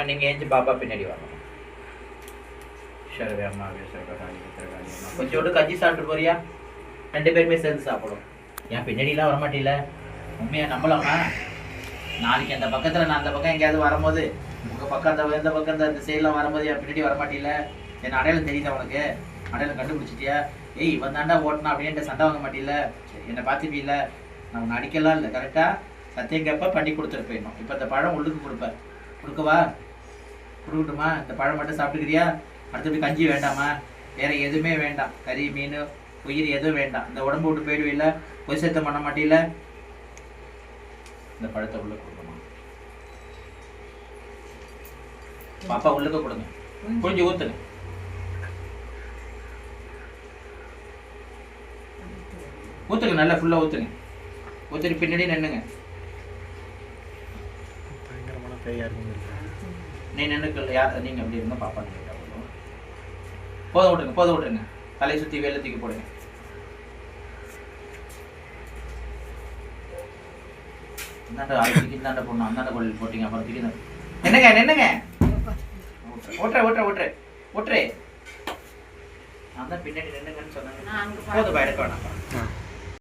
நீங்க ஏஞ்சி பாப்பா பின்னாடி வாங்க. சரி அம்மா கொஞ்சோண்டு கஞ்சி சாப்பிட்டு போறியா? 2 பேருமே சேர்ந்து சாப்பிடும். ஏன் பின்னாடிலாம் வரமாட்டீல? உண்மையா நம்பலாமா? நாளைக்கு அந்த பக்கத்துல நான் அந்த பக்கம் எங்கேயாவது வரும்போது உங்க பக்கம் இந்த பக்கம் இந்த சைட்லாம் வரும்போது என் பின்னாடி வரமாட்டீல? என் அடையாளம் தெரியுதா உனக்கு? அடையாளம் கண்டுபிடிச்சிட்டியா? ஏய் இவன் தாண்டா ஓட்டனா அப்படின்ட்டு சண்டை வாங்க மாட்டீல? என்னை பார்த்துப்பீல? நான் உன்னை அடிக்கலாம் இல்லை, கரெக்டா? சத்தியம் கேப்ப பண்ணி கொடுத்துட்டு போயிடணும். இப்போ இந்த பழம் உள்ளுக்கு கொடுப்பேன். கொடுக்கவா? கொடுக்கட்டுமா? இந்த பழம் மட்டும் சாப்பிட்டுக்கிறியா? அடுத்தபடி கஞ்சி வேண்டாமா? வேற எதுவுமே வேண்டாம். கறி மீன் உயிர் எதுவும் வேண்டாம். இந்த உடம்பு விட்டு போயிடுவில்ல? பொய் சத்தம் பண்ண மாட்டீல? இந்த பழத்தை உள்ள கொடுக்கணும். பாப்பா உள்ளுக்க கொடுங்க. கொஞ்சம் ஊத்துங்க. ஊத்துங்க, நல்லா ஃபுல்லா ஊத்துங்க. ஊத்துட்டு பின்னாடி நின்னுங்க. பயங்கரமான பேயா இருக்குங்க. நீ நின்னுக்கல, யார் நீங்க அப்படி இருந்தா பாப்பா நின்னுட்டா போதும். விட்டுருங்க, போதும் விட்டுருங்க. தலையை சுத்தி வேலை தூக்கி போடுங்க. இந்தாண்ட ஆயிரத்துக்கு இந்தாண்ட போடணும். அந்தாண்ட கோயில் போட்டீங்க அப்புறம் தூக்கி என்னங்க நின்னுங்க. ஓட்டுறே நான் தான் பின்னாடி நின்னுங்கன்னு சொன்னாங்க. போதும் எடுக்க வேணாம்.